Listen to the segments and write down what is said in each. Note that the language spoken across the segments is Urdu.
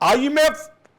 IMF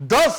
10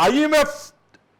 IMF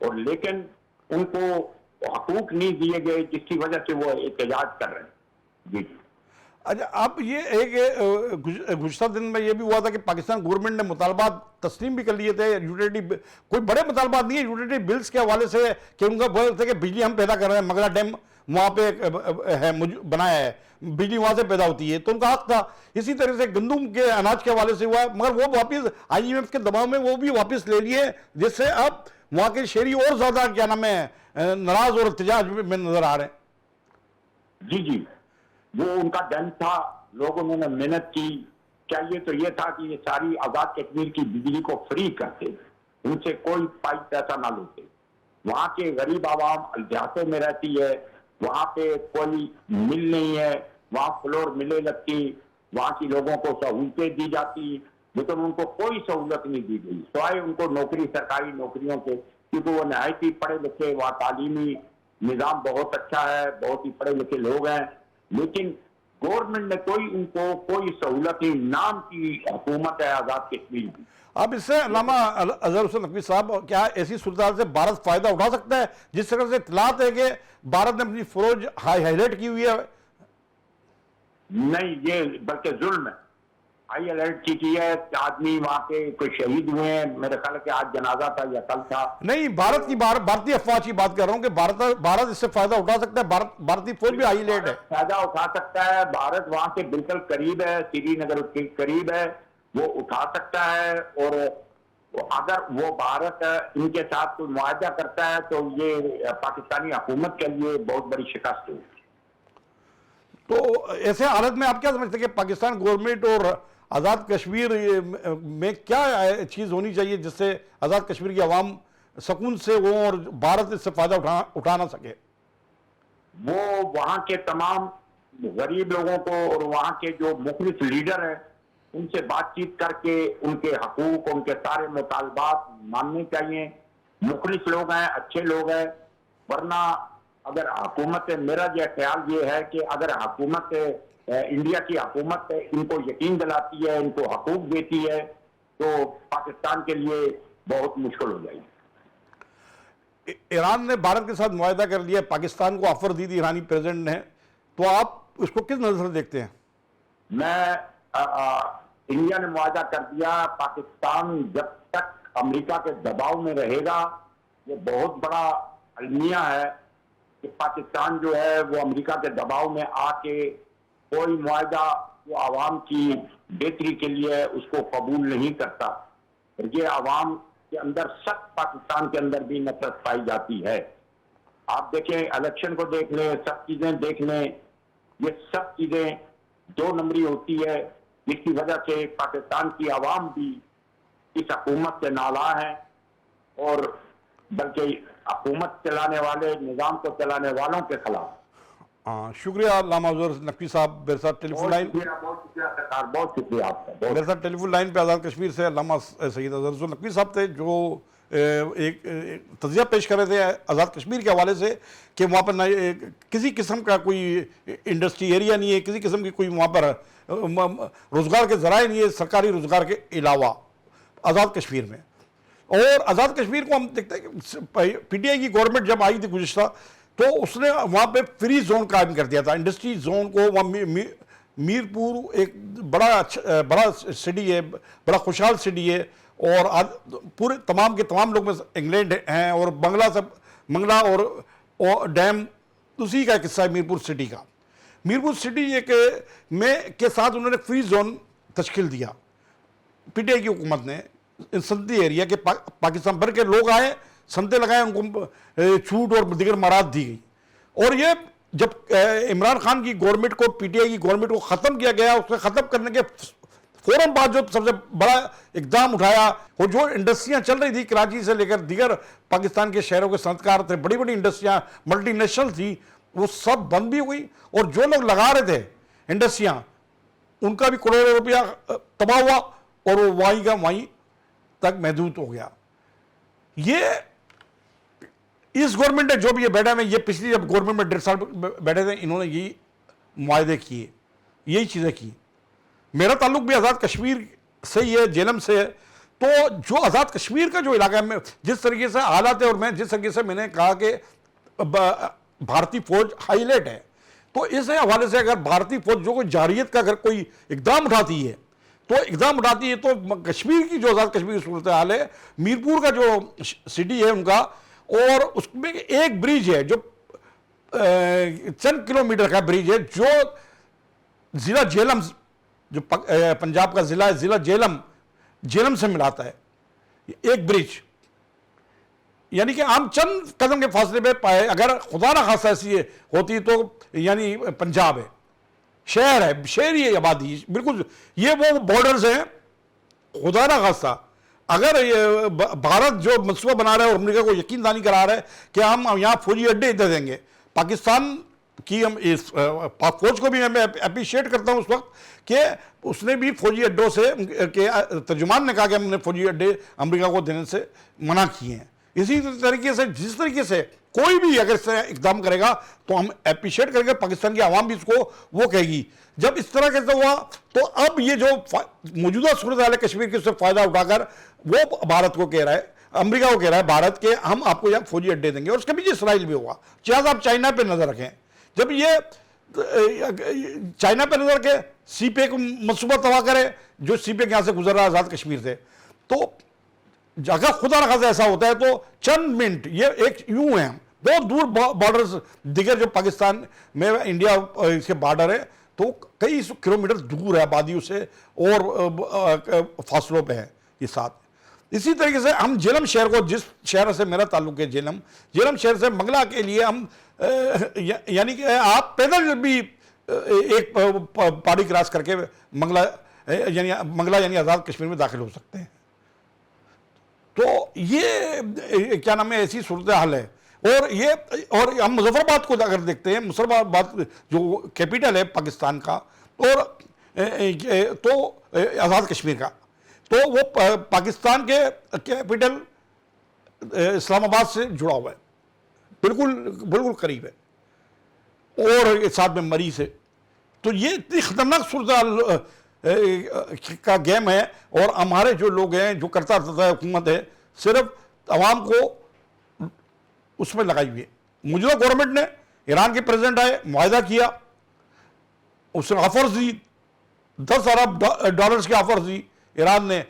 اور لیکن ان کو حقوق نہیں دیے گئے جس کی وجہ سے وہ احتجاج کر رہے ہیں. جی اچھا، آپ یہ ایک گزشتہ دن میں یہ بھی ہوا تھا کہ پاکستان گورنمنٹ نے مطالبات تسلیم بھی کر لیے تھے یوٹیلیٹی، کوئی بڑے مطالبات نہیں ہے یوٹیلیٹی بلز کے حوالے سے، کہ ان کا بول تھا کہ بجلی ہم پیدا کر رہے ہیں، منگلا ڈیم وہاں پہ ہے بنایا ہے، بجلی وہاں سے پیدا ہوتی ہے، تو ان کا حق تھا. اسی طرح سے گندم کے اناج کے حوالے سے ہوا، مگر وہ واپس IMF کے دباؤ میں وہ بھی واپس لے لیے، جس سے اب وہاں کے شہری اور زیادہ کیا نام ہے ناراض اور احتجاج میں نظر آ رہے ہیں. جی وہ ان کا دن تھا، لوگوں نے محنت کی. چاہیے تو یہ تھا کہ یہ ساری آزاد کشمیر کی بجلی کو فری کرتے، ان سے کوئی پیسہ نہ لیتے. وہاں کے غریب عوام دیہاتوں میں رہتی ہے، وہاں پہ کوئی مل نہیں ہے، وہاں فلور ملیں لگتی، وہاں کی لوگوں کو سہولتیں دی جاتی، لیکن ان کو کوئی سہولت نہیں دی گئی سوائے ان کو نوکری، سرکاری نوکریوں کے، کیونکہ وہ نہایت ہی پڑھے لکھے، وہاں تعلیمی نظام بہت اچھا ہے، بہت ہی پڑھے لکھے لوگ ہیں، لیکن گورنمنٹ نے کوئی ان کو کوئی سہولت نہیں. نام کی حکومت ہے آزاد کشمیر کی. اب اس سے علامہ اظہر حسین نقوی صاحب، کیا ایسی صورتحال سے بھارت فائدہ اٹھا سکتا ہے؟ جس طرح سے اطلاعات ہے کہ بھارت نے اپنی فوج ہائی الرٹ کی ہوئی ہے. نہیں، یہ بلکہ ظلم ہے. ہائی الرٹ کی ہے، آدمی وہاں کے کوئی شہید ہوئے ہیں، میرے خیال ہے کہ آج جنازہ تھا یا کل تھا. نہیں، بھارت کی بھارتی افواج کی بات کر رہا ہوں کہ بھارت اس سے فائدہ اٹھا سکتا ہے، بھارتی فوج بھی ہائی الرٹ ہے. فائدہ اٹھا سکتا ہے، بھارت وہاں کے بالکل قریب ہے، سری نگر کے قریب ہے، وہ اٹھا سکتا ہے. اور اگر وہ بھارت ان کے ساتھ کوئی معاہدہ کرتا ہے تو یہ پاکستانی حکومت کے لیے بہت بڑی شکست ہوگی. تو ایسے حالت میں آپ کیا سمجھتے ہیں کہ پاکستان گورنمنٹ اور آزاد کشمیر میں کیا چیز ہونی چاہیے جس سے آزاد کشمیر کی عوام سکون سے ہوں اور بھارت اس سے فائدہ اٹھا نہ سکے؟ وہ وہاں کے تمام غریب لوگوں کو اور وہاں کے جو مخلص لیڈر ہیں ان سے بات چیت کر کے ان کے حقوق، ان کے سارے مطالبات ماننے چاہیے. مخلص لوگ ہیں، اچھے لوگ ہیں. ورنہ اگر حکومت، میرا یہ خیال یہ ہے کہ اگر حکومت انڈیا کی حکومت ان کو یقین دلاتی ہے، ان کو حقوق دیتی ہے، تو پاکستان کے لیے بہت مشکل ہو جائے گی. ایران نے بھارت کے ساتھ معاہدہ کر لیا، پاکستان کو آفر دی تھی ایرانی پریزیڈنٹ نے، تو آپ اس کو کس نظر سے دیکھتے ہیں؟ میں انڈیا نے معاہدہ کر دیا، پاکستان جب تک امریکہ کے دباؤ میں رہے گا، یہ بہت بڑا المیہ ہے کہ پاکستان جو ہے وہ امریکہ کے دباؤ میں آ کے کوئی معاہدہ وہ عوام کی بہتری کے لیے اس کو قبول نہیں کرتا. یہ عوام کے اندر سخت، پاکستان کے اندر بھی نفرت پائی جاتی ہے. آپ دیکھیں، الیکشن کو دیکھ لیں، سب چیزیں دیکھ لیں، یہ سب چیزیں دو نمبری ہوتی ہے، جس کی وجہ سے پاکستان کی عوام بھی اس حکومت سے نالاں ہیں، اور بلکہ حکومت چلانے والے، نظام کو چلانے والوں کے خلاف. شکریہ علامہ اظہر نقوی صاحب. میرے ساتھ ٹیلی فون لائن بہت شکریہ سرکار، بہت شکریہ آپ کا. میرے ساتھ ٹیلی فون لائن پہ آزاد کشمیر سے علامہ سید اظہر حسین نقوی صاحب تھے، جو ایک تجزیہ پیش کر رہے تھے آزاد کشمیر کے حوالے سے کہ وہاں پر کسی قسم کا کوئی انڈسٹری ایریا نہیں ہے، کسی قسم کی کوئی وہاں پر روزگار کے ذرائع نہیں ہے سرکاری روزگار کے علاوہ آزاد کشمیر میں. اور آزاد کشمیر کو ہم دیکھتے ہیں کہ PTI کی گورنمنٹ جب آئی تھی گزشتہ، تو اس نے وہاں پہ فری زون قائم کر دیا تھا، انڈسٹری زون کو. وہاں میرپور ایک بڑا سٹی ہے، بڑا خوشحال سٹی ہے، اور پورے تمام کے تمام لوگ میں انگلینڈ ہیں، اور منگلا اور ڈیم اسی کا ایک حصہ ہے میرپور سٹی کا. میرپور سٹی کے ساتھ انہوں نے فری زون تشکیل دیا PTI کی حکومت نے، سنتی ایریا کے پاکستان بھر کے لوگ آئے، سنتے لگائے، ان کو چھوٹ اور دیگر مراد دی گئی. اور یہ جب عمران خان کی گورنمنٹ کو، PTI کی گورنمنٹ کو ختم کیا گیا، اس سے ختم کرنے کے فوراً بعد جو سب سے بڑا اقدام اٹھایا، وہ جو انڈسٹریاں چل رہی تھی کراچی سے لے کر دیگر پاکستان کے شہروں کے صنعتکار تھے، بڑی بڑی انڈسٹریاں ملٹی نیشنل تھی، وہ سب بند بھی ہوئی. اور جو لوگ لگا رہے تھے انڈسٹریاں، ان کا بھی کروڑوں روپیہ تباہ ہوا، اور وہ وہیں کا وہیں تک محدود ہو گیا. یہ اس گورنمنٹ نے جو بھی یہ بیٹھے ہیں، یہ پچھلی جب گورنمنٹ میں 1.5 سال بیٹھے تھے، انہوں نے یہی معاہدے کیے، یہی چیزیں کی. میرا تعلق بھی آزاد کشمیر سے ہی ہے، جیلم سے ہے. تو جو آزاد کشمیر کا جو علاقہ میں جس طریقے سے حالات ہے، اور میں جس طریقے سے میں نے کہا کہ بھارتی فوج ہائی الرٹ ہے، تو اس حوالے سے اگر بھارتی فوج جو کوئی جارحیت کا اگر کوئی اقدام اٹھاتی ہے تو کشمیر کی جو آزاد کشمیر کی صورتحال ہے، میرپور کا جو سٹی ہے ان کا، اور اس میں ایک بریج ہے جو چند کلومیٹر کا بریج ہے جو ضلع جہلم، جو پنجاب کا ضلع ہے، ضلع جہلم سے ملاتا ہے، ایک بریج، یعنی کہ ہم چند قدم کے فاصلے پہ پائے، اگر خدا نہ خواستہ ایسی ہوتی تو یعنی پنجاب ہے، شہر ہے، شہری آبادی بالکل، یہ وہ بارڈرز ہیں، خدا نہ خواستہ اگر بھارت جو منصوبہ بنا رہا ہے اور امریکہ کو یقین دہانی کرا رہا ہے کہ ہم یہاں فوجی اڈے دے دیں گے، پاکستان کی ہم اس پاک فوج کو بھی میں اپریشیٹ کرتا ہوں اس وقت کہ اس نے بھی فوجی اڈوں سے، کہ ترجمان نے کہا کہ ہم نے فوجی اڈے امریکہ کو دینے سے منع کیے ہیں۔ اسی طریقے سے جس طریقے سے کوئی بھی اگر اس طرح اقدام کرے گا تو ہم اپریشیٹ کریں گے، پاکستان کی عوام بھی اس کو وہ کہے گی۔ جب اس طرح کیسے ہوا تو اب یہ جو موجودہ صورتحال ہے کشمیر کے، اس سے فائدہ اٹھا کر وہ بھارت کو کہہ رہا ہے، امریکہ کو کہہ رہا ہے بھارت کے ہم آپ کو یہاں فوجی اڈے دیں گے، اور اس کے پیچھے اسرائیل بھی ہوگا۔ چاہے آپ چائنا پہ نظر رکھیں، جب یہ چائنا پہ نظر رکھے، سی پے کو منصوبہ تباہ کرے، جو سی پے کے یہاں سے گزر رہا ہے آزاد کشمیر سے، تو اگر خدا نخواستہ ایسا ہوتا ہے تو چند منٹ یہ ایک یوں ہیں بہت دور بارڈرز دیگر جو پاکستان میں انڈیا اس کے بارڈر ہے تو کئی کلومیٹر دور ہے آبادیوں سے اور فاصلوں پہ ہے یہ ساتھ۔ اسی طریقے سے ہم جہلم شہر کو، جس شہر سے میرا تعلق ہے جہلم شہر سے منگلا کے لیے ہم یعنی کہ آپ پیدل بھی ایک پہاڑی کراس کر کے منگلا یعنی آزاد کشمیر میں داخل ہو سکتے ہیں۔ تو یہ کیا نام ہے، ایسی صورتحال ہے۔ اور ہم مظفر آباد کو اگر دیکھتے ہیں، مظفر آباد جو کیپٹل ہے پاکستان کا اور تو آزاد کشمیر کا، تو وہ پاکستان کے کیپٹل اسلام آباد سے جڑا ہوا ہے، بالکل قریب ہے، اور ساتھ میں مری سے۔ تو یہ اتنی خطرناک صورتحال کا گیم ہے، اور ہمارے جو لوگ ہیں، جو کرتا حکومت ہے، صرف عوام کو اس میں لگائی ہوئی ہے۔ موجودہ گورنمنٹ نے، ایران کے پریزیڈنٹ آئے، معاہدہ کیا، اس نے آفرز دی، 10 ارب ڈالرز کی آفرز دی ایران نے،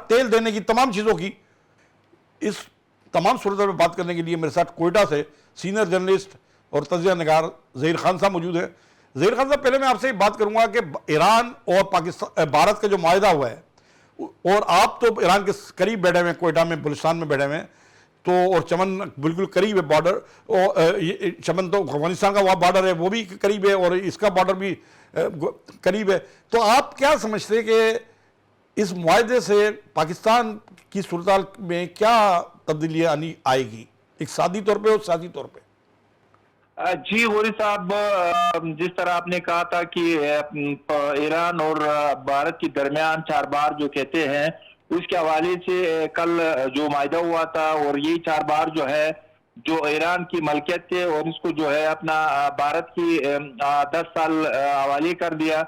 تیل دینے کی، تمام چیزوں کی۔ اس تمام صورتوں میں بات کرنے کے لیے میرے ساتھ کوئٹہ سے سینئر جرنلسٹ اور تجزیہ نگار ظہیر خان صاحب موجود ہیں۔ ظہیر خان صاحب، پہلے میں آپ سے بات کروں گا کہ ایران اور بھارت کا جو معاہدہ ہوا ہے، اور آپ تو ایران کے قریب بیٹھے ہوئے ہیں، کوئٹہ میں، بلوچستان میں بیٹھے ہوئے ہیں، تو اور چمن بالکل قریب ہے بارڈر، اور چمن تو افغانستان کا وہاں بارڈر ہے، وہ بھی قریب ہے، اور اس کا بارڈر بھی قریب ہے۔ تو آپ کیا سمجھتے ہیں کہ اس معاہدے سے پاکستان کی صورتحال میں کیا تبدیلی آئے گی، اقتصادی طور پہ اور سیاسی طور پہ؟ جی غوری صاحب، جس طرح آپ نے کہا تھا کہ ایران اور بھارت کے درمیان 4 بار جو کہتے ہیں، اس کے حوالے سے کل جو معاہدہ ہوا تھا، اور یہ 4 بار جو ہے جو ایران کی ملکیت تھے، اور اس کو جو ہے اپنا بھارت کی 10 سال حوالے کر دیا۔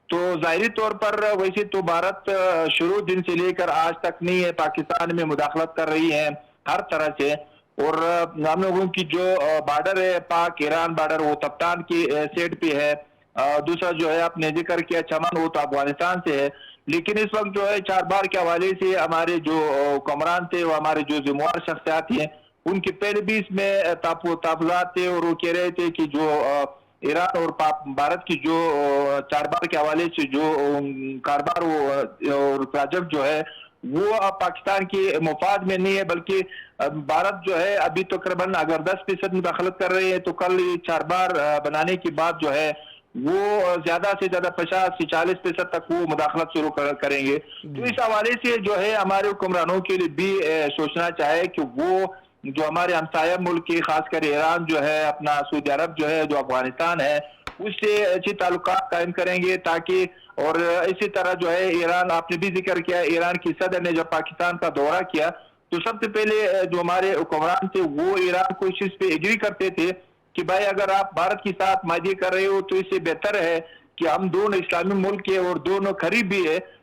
تو ظاہری طور پر ویسے تو بھارت شروع دن سے لے کر آج تک نہیں ہے، پاکستان میں مداخلت کر رہی ہے ہر طرح سے، اور ہم لوگوں کی جو بارڈر ہے، پاک ایران بارڈر، وہ تپتان کی سیٹ پہ ہے۔ دوسرا جو ہے آپ نے ذکر کیا چمن، وہ تو افغانستان سے ہے۔ لیکن اس وقت جو ہے 4 بار کے حوالے سے ہمارے جو حکمران تھے، وہ ہمارے جو ذمہ دار شخصیات ہیں، ان کے پہلے بھی اس میں تحفظات تھے، اور وہ کہہ رہے تھے کہ جو ایران اور بھارت کی جو 4 بار کے حوالے سے جو کاروبار اور پروجیکٹ جو ہے وہ پاکستان کے مفاد میں نہیں ہے، بلکہ بھارت جو ہے ابھی تقریباً اگر 10% مداخلت کر رہے ہیں، تو کل 4 بار بنانے کے بعد جو ہے وہ زیادہ سے زیادہ 50 سے 40% تک وہ مداخلت شروع کریں گے۔ تو اس حوالے سے جو ہے ہمارے حکمرانوں کے لیے بھی سوچنا چاہے کہ وہ جو ہمارے ہمسایہ ملک کے، خاص کر ایران جو ہے، اپنا سعودی عرب جو ہے، جو افغانستان ہے، اس سے اچھی تعلقات قائم کریں گے، تاکہ، اور اسی طرح جو ہے ایران، آپ نے بھی ذکر کیا، ایران کی صدر نے جب پاکستان کا دورہ کیا تو سب سے پہلے جو ہمارے حکمران تھے وہ ایران کو اس چیز پہ ایگری کرتے تھے کہ بھائی اگر آپ بھارت کے ساتھ معاہدے کر رہے ہو تو اس سے بہتر ہے کہ ہم دونوں اسلامی ملک ہیں اور دونوں قریب بھی ہے،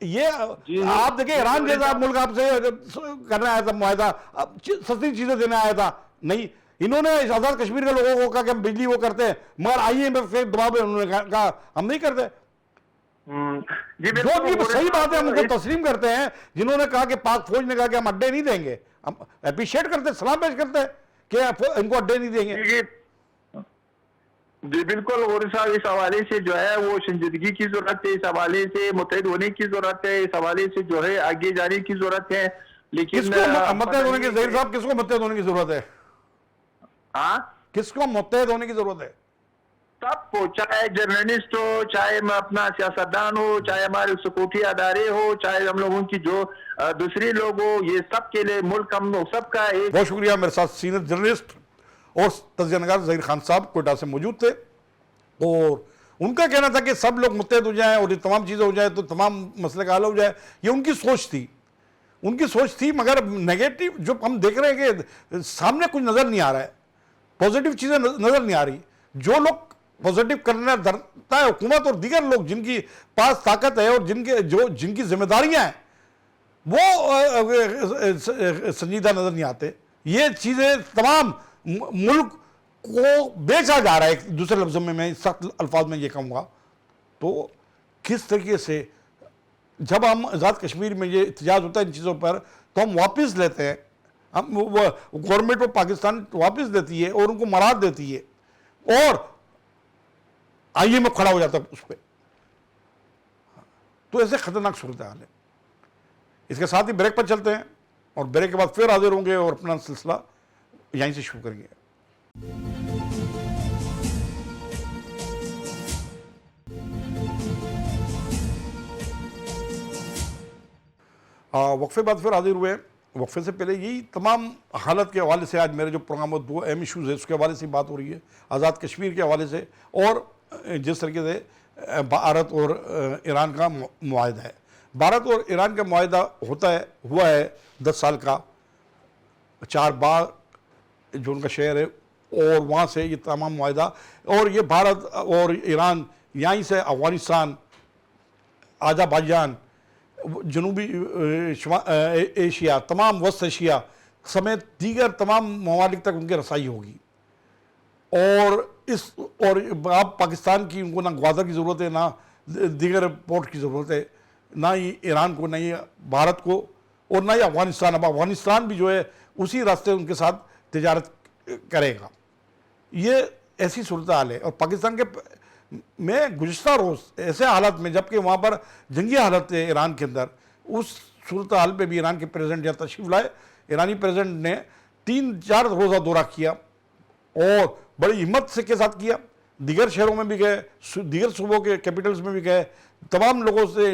یہ آپ دیکھیں ایران جیسا ملک آپ سے کرنے آیا تھا معاہدہ, سستی چیزیں دینے آیا تھا, نہیں, انہوں نے آزاد کشمیر کے لوگوں کو کہا کہ ہم بجلی وہ کرتے ہیں, مگر IMF کے دباؤ پہ انہوں نے کہا ہم نہیں کرتے. جو بھی صحیح بات ہے ہم ان کو تسلیم کرتے ہیں. جنہوں نے کہا کہ پاک فوج نے کہا کہ ہم اڈے نہیں دیں گے, ہم اپریشیٹ کرتے ہیں, سلام پیش کرتے ہیں کہ ان کو اڈے نہیں دیں گے. جی بالکل غوری صاحب, اس حوالے سے جو ہے وہ سنجیدگی کی ضرورت ہے, اس حوالے سے متحد ہونے کی ضرورت ہے, اس حوالے سے جو ہے آگے جانے کی ضرورت ہے. لیکن کس کو متحد ہونے کی, ظہیر صاحب کس کو متحد ہونے کی ضرورت ہے؟ ہاں, کس کو متحد ہونے کی ضرورت ہے؟ سب کو, چاہے جرنلسٹ ہو, چاہے اپنا سیاستدان ہو, چاہے ہمارے سکوٹی ادارے ہو, چاہے ہم لوگوں کی جو دوسری لوگ ہو, یہ سب کے لیے ملک ہم لوگ سب کا ایک. بہت شکریہ. میرے ساتھ سینئر جرنلسٹ اور تجزیہ نگار ظہیر خان صاحب کوئٹہ سے موجود تھے, اور ان کا کہنا تھا کہ سب لوگ متحد ہو جائیں اور یہ تمام چیزیں ہو جائیں تو تمام مسئلے کا حل ہو جائے. یہ ان کی سوچ تھی, مگر نیگیٹو جو ہم دیکھ رہے ہیں کہ سامنے کچھ نظر نہیں آ رہا ہے, پازیٹیو چیزیں نظر نہیں آ رہی. جو لوگ پازیٹیو کرنا درتا ہے حکومت اور دیگر لوگ جن کی پاس طاقت ہے اور جن کی ذمہ داریاں ہیں, وہ سنجیدہ نظر نہیں آتے. یہ چیزیں تمام ملک کو بیچا جا رہا ہے, ایک دوسرے لفظوں میں سخت الفاظ میں یہ کہوں گا. تو کس طریقے سے جب ہم آزاد کشمیر میں یہ احتجاج ہوتا ہے ان چیزوں پر, تو ہم واپس لیتے ہیں, ہم گورنمنٹ آف پاکستان واپس دیتی ہے اور ان کو مراد دیتی ہے, اور IMF کھڑا ہو جاتا ہے اس پہ. تو ایسے خطرناک صورتحال ہے. اس کے ساتھ ہی بریک پر چلتے ہیں, اور بریک کے بعد پھر حاضر ہوں گے اور اپنا سلسلہ یہیں سے شروع کریں گے. وقفے بعد پھر حاضر ہوئے. وقفے سے پہلے یہی تمام حالت کے حوالے سے آج میرے جو پروگرام میں 2 اہم ایشوز ہیں اس کے حوالے سے بات ہو رہی ہے, آزاد کشمیر کے حوالے سے, اور جس طریقے سے بھارت اور ایران کا معاہدہ ہے. بھارت اور ایران کا معاہدہ ہوا ہے 10 سال کا, 4 باغ جو ان کا شہر ہے, اور وہاں سے یہ تمام معاہدہ, اور یہ بھارت اور ایران یہیں سے افغانستان, آذربائیجان, جنوبی ایشیا, تمام وسط ایشیا سمیت دیگر تمام ممالک تک ان کی رسائی ہوگی. اور آپ پاکستان کی ان کو نہ گوادر کی ضرورت ہے, نہ دیگر پورٹ کی ضرورت ہے, نہ ہی ایران کو, نہ ہی بھارت کو, اور نہ ہی افغانستان. اب افغانستان بھی جو ہے اسی راستے ان کے ساتھ تجارت کرے گا. یہ ایسی صورتحال ہے. اور پاکستان کے میں گزشتہ روز ایسے حالات میں, جبکہ وہاں پر جنگی حالت ہے ایران کے اندر, اس صورتحال پہ بھی ایران کے پریزیڈنٹ یہاں تشریف لائے. ایرانی پریزیڈنٹ نے 3-4 روزہ دورہ کیا, اور بڑی ہمت کے ساتھ کیا. دیگر شہروں میں بھی گئے, دیگر صوبوں کے کیپٹلز میں بھی گئے, تمام لوگوں سے,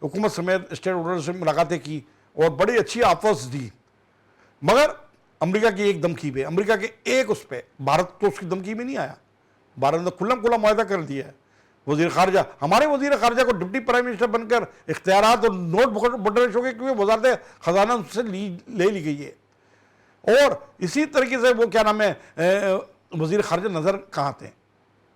حکومت سمیت اسٹیٹ ہولڈر سے ملاقاتیں کی, اور بڑی اچھی آفرز دی. مگر امریکہ کی ایک دمکی پہ, امریکہ کے ایک اس پہ, بھارت تو اس کی دمکی میں نہیں آیا. بھارت نے کھلا معاہدہ کر دیا ہے. وزیر خارجہ, ہمارے وزیر خارجہ کو ڈپٹی پرائم منسٹر بن کر اختیارات اور نوٹ بٹرش ہو گئے, کیونکہ وزارت خزانہ سے لے لی گئی ہے. اور اسی طریقے سے وہ کیا نام ہے, وزیر خارجہ نظر کہاں تھے؟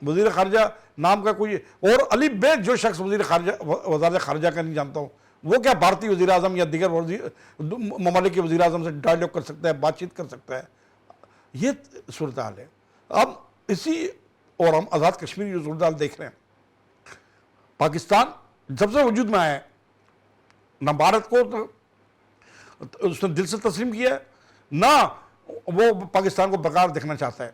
وزیر خارجہ نام کا کوئی, اور علی بیگ جو شخص وزارت خارجہ کا نہیں جانتا ہوں, وہ کیا بھارتی وزیر اعظم یا دیگر ممالک کے وزیر اعظم سے ڈائیلاگ کر سکتا ہے, بات چیت کر سکتا ہے؟ یہ صورتحال ہے. اب اسی, اور ہم آزاد کشمیر کی جو صورتحال دیکھ رہے ہیں, پاکستان جب سے وجود میں آیا ہے, نہ بھارت کو اس نے دل سے تسلیم کیا ہے, نہ وہ پاکستان کو برقرار دیکھنا چاہتا ہے.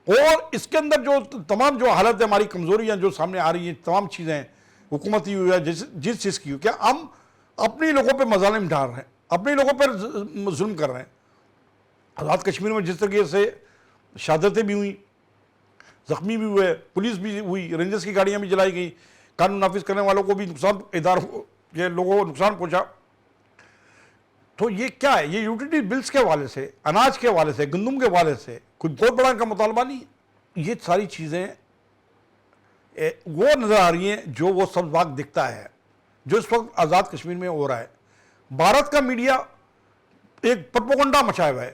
اور اس کے اندر جو تمام جو حالت ہے, ہماری کمزوریاں جو سامنے آ رہی ہیں, تمام چیزیں حکومتی ہوئی ہے, جس چیز کی ہو, کیا ہم اپنی لوگوں پہ مظالم ڈال رہے ہیں, اپنے لوگوں پر ظلم کر رہے ہیں. آزاد کشمیر میں جس طریقے سے شہادتیں بھی ہوئیں, زخمی بھی ہوئے, پولیس بھی ہوئی, رینجرز کی گاڑیاں بھی جلائی گئی, قانون نافذ کرنے والوں کو بھی نقصان, اداروں کے لوگوں کو نقصان پہنچا. تو یہ کیا ہے؟ یہ یوٹیلیٹی بلز کے حوالے سے, اناج کے حوالے سے, گندم کے حوالے سے کوئی بہت بڑا ان کا مطالبہ نہیں. یہ ساری چیزیں وہ نظر آ رہی ہیں جو وہ سبز باغ دکھتا ہے, جو اس وقت آزاد کشمیر میں ہو رہا ہے. بھارت کا میڈیا ایک پروپیگنڈا مچایا ہوا ہے,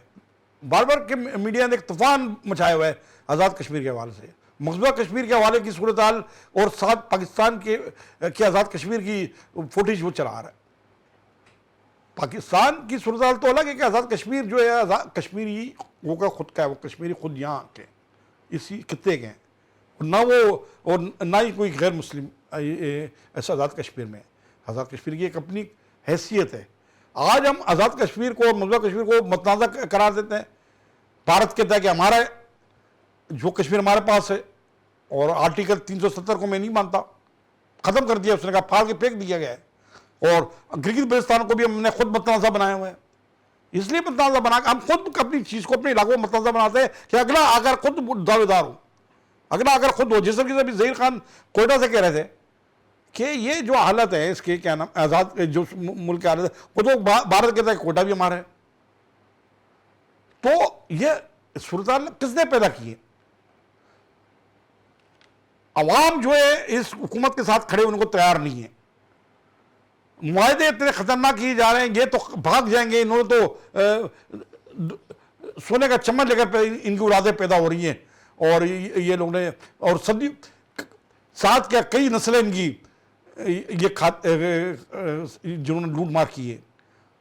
بار بار کے میڈیا نے ایک طوفان مچایا ہوا ہے آزاد کشمیر کے حوالے سے. مقبوضہ کشمیر کے حوالے کی صورتحال اور ساتھ پاکستان کے آزاد کشمیر کی فوٹیج وہ چلا رہا ہے. پاکستان کی صورتحال تو الگ ہے کہ آزاد کشمیر جو ہے کشمیری وہ کا خود کا ہے, وہ کشمیری خود یہاں کے اسی خطے کے ہیں, نہ وہ اور نہ ہی کوئی غیر مسلم ایسا آزاد کشمیر میں. آزاد کشمیر کی ایک اپنی حیثیت ہے. آج ہم آزاد کشمیر کو مقبوضہ کشمیر کو متنازع قرار دیتے ہیں. بھارت کہتا ہے کہ ہمارا جو کشمیر ہمارے پاس ہے, اور آرٹیکل 370 کو میں نہیں مانتا, ختم کر دیا اس نے کہا, پھاڑ کے پھینک دیا گیا ہے. اور گلگت بلتستان کو بھی ہم نے خود متنازع بنایا ہوا ہے. اس لیے متنازع بنا کہ ہم خود اپنی چیز کو اپنے علاقوں میں متنازع بناتے ہیں کہ اگلا اگر خود دعوے دار ہو, اگلا اگر خود ہو. جس طرح ظہیر خان کوئٹہ سے کہہ رہے تھے کہ یہ جو حالت ہے اس کے کیا نام آزاد جو ملک کی حالت ہے, وہ تو بھارت کہتا ہے کہ کوئٹہ بھی ہمارا ہے. تو یہ صورتحال کس نے پیدا کی ہے؟ عوام جو ہے اس حکومت کے ساتھ کھڑے ہونے کو تیار نہیں ہے. معاہدے اتنے خطرناک کیے جا رہے ہیں, یہ تو بھاگ جائیں گے, انہوں نے تو سونے کا چمچ لے کر ان کی اولادیں پیدا ہو رہی ہیں, اور یہ لوگ نے اور صدی ساتھ کیا کئی نسلیں ان کی یہ جنہوں نے لوٹ مار کی ہے.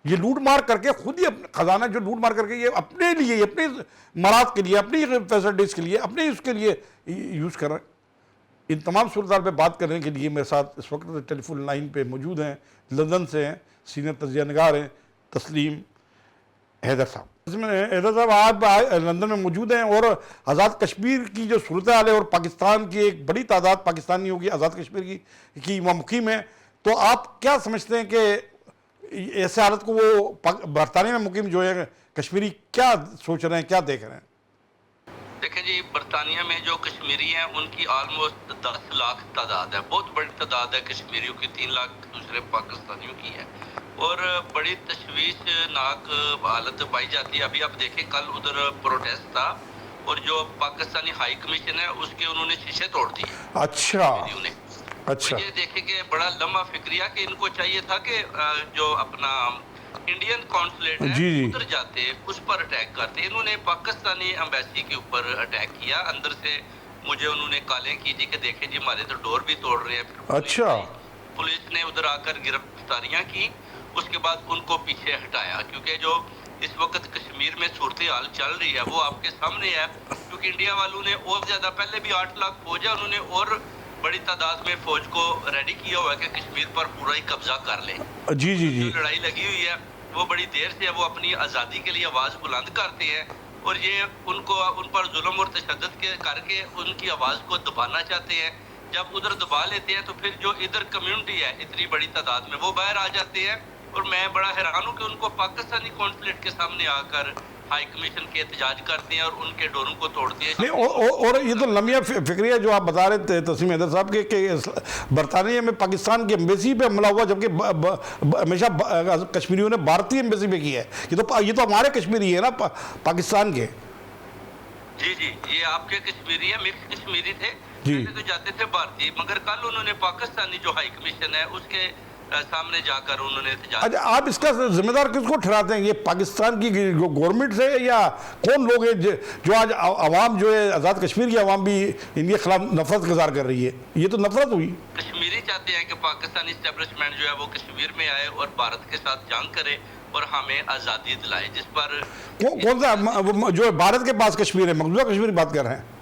یہ لوٹ مار کر کے خود ہی اپنے خزانہ جو لوٹ مار کر کے یہ اپنے لیے اپنے مراد کے لیے اپنی فیسلٹیز کے لیے اپنے اس کے لیے یوز کر رہے ہیں. ان تمام صورتحال پہ بات کرنے کے لیے میرے ساتھ اس وقت ٹیلی فون لائن پہ موجود ہیں, لندن سے ہیں, سینئر تجزیہ نگار ہیں, تسلیم حیدر صاحب. اس میں حیدر صاحب آپ لندن میں موجود ہیں, اور آزاد کشمیر کی جو صورتحال ہے اور پاکستان کی ایک بڑی تعداد پاکستانیوں کی آزاد کشمیر کی وہاں مقیم ہے, تو آپ کیا سمجھتے ہیں کہ ایسے حالت کو وہ برطانیہ میں مقیم جو ہے کشمیری کیا سوچ رہے ہیں, کیا دیکھ رہے ہیں؟ دیکھیں جی, برطانیہ میں جو کشمیری ہیں ان کی آلموسٹ 10 لاکھ تعداد ہے. بہت بڑی تعداد ہے کشمیریوں کی, 3 لاکھ دوسرے پاکستانیوں کی ہے, اور بڑی تشویشناک حالت پائی جاتی ہے. ابھی آپ دیکھیں کل ادھر پروٹیسٹ تھا, اور جو پاکستانی ہائی کمیشن ہے اس کے انہوں نے شیشے توڑ دیے. اچھا یہ دیکھیں کہ بڑا لمحہ فکریہ کہ ان کو چاہیے تھا کہ جو اپنا انڈین کانسولیٹ ہے ادھر جاتے, اس پر اٹیک کرتے. انہوں نے پاکستانی ایمبیسی کے اوپر اٹیک کیا اندر سے. مجھے انہوں نے کالیں کی جی کہ دیکھیں جی ہمارے تو ڈور بھی توڑ رہے ہیں. اچھا, پولیس نے ادھر آ کر گرفتاریاں کی, اس کے بعد ان کو پیچھے ہٹایا, کیونکہ جو اس وقت کشمیر میں صورتحال چل رہی ہے وہ آپ کے سامنے ہے. کیونکہ انڈیا والوں نے اور زیادہ, پہلے بھی 8 لاکھ فوج ہے, انہوں نے اور بڑی تعداد میں فوج کو ریڈی کیا ہوا ہے کہ کشمیر پر پورا ہی قبضہ کر لیں. جی جی جی, لڑائی لگی ہوئی ہے وہ بڑی دیر سے ہے, وہ اپنی آزادی کے لیے آواز بلند کرتے ہیں, اور یہ ان پر ظلم اور تشدد کر کے ان کی آواز کو دبانا چاہتے ہیں. جب ادھر دبا لیتے ہیں تو پھر جو ادھر کمیونٹی ہے اتنی بڑی تعداد میں وہ باہر آ جاتے ہیں. اور میں بڑا حیران ہوں کہ ان کو پاکستانی کانسولیٹ کے سامنے آ کر ہائی کمیشن کے احتجاج کرتے ہیں اور ان کے ڈوروں کو توڑتے ہیں. اور یہ تو لمحہ فکریہ جو آپ بتا رہے تھے تسلیم حیدر صاحب کہ برطانیہ میں پاکستان کی ایمبیسی پہ حملہ ہوا, جبکہ ہمیشہ کشمیریوں نے بھارتی ایمبیسی پہ کی ہے. یہ تو ہمارے کشمیری ہے نا پاکستان کے. جی جی, یہ آپ کے کشمیری ہیں, مکس کشمیری تھے, پہلے تو جاتے تھے بھارتی, مگر کل انہوں نے پاکستانی جو ہائی کمیشن ہے اس کے سامنے جا کر انہوں نے احتجاج. اچھا, آپ اس کا ذمہ دار کس کو ٹھہراتے ہیں؟ یہ پاکستان کی گورنمنٹ سے, یا کون لوگ ہیں جو آج عوام جو ہے آزاد کشمیر کی عوام بھی ان کے خلاف نفرت گزار کر رہی ہے؟ یہ تو نفرت ہوئی. کشمیری چاہتے ہیں کہ پاکستانی اسٹیبلشمنٹ جو ہے وہ کشمیر میں آئے اور بھارت کے ساتھ جنگ کرے اور ہمیں آزادی دلائے, جس پر کون سا جو بھارت کے پاس کشمیر ہے, مقبوضہ کشمیر کی بات کر رہے ہیں؟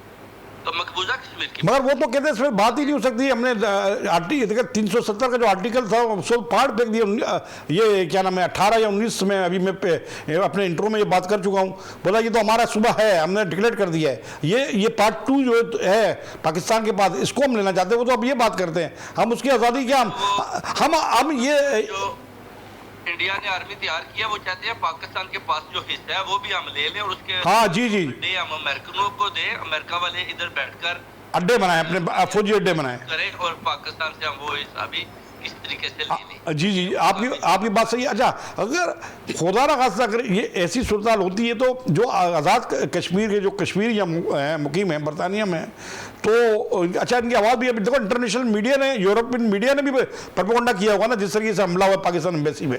تو مقبوضہ کشمیر کی, مگر وہ تو کہتے ہیں اس میں بات ہی نہیں ہو سکتی. ہم نے 370 کا جو آرٹیکل تھا وہ پھاڑ پھینک دیا. یہ کیا نام ہے 18 یا 19 میں ابھی میں اپنے انٹرو میں یہ بات کر چکا ہوں, بولا یہ تو ہمارا صوبہ ہے, ہم نے ڈکلیئر کر دیا ہے. یہ پارٹ 2 جو ہے پاکستان کے پاس, اس کو ہم لینا چاہتے ہیں. وہ تو اب یہ بات کرتے ہیں ہم اس کی آزادی کیا, ہم یہ انڈیا نے آرمی تیار کیا, وہ چاہتے ہیں پاکستان کے پاس جو حصہ ہے وہ بھی ہم لے لیں اور اس کے جی جی ہم امریکنوں کو دیں, امریکہ والے ادھر بیٹھ کر اڈے بنائیں, اپنے فوجی اڈے بنائیں کریں, اور پاکستان سے ہم وہ حصہ بھی اس طریقے سے لے لیں. جی جی, آپ کی بات صحیح ہے. اچھا, اگر خدا نہ خواستہ اگر یہ ایسی صورتحال ہوتی ہے تو جو آزاد کشمیر کے جو کشمیری مقیم ہیں برطانیہ میں, تو اچھا ان کی آواز بھی ابھی دیکھو انٹرنیشنل میڈیا نے, یورپین میڈیا نے بھی پروپیگنڈا کیا ہوگا نا, جس طریقے سے حملہ ہوا پاکستان ایمبیسی میں.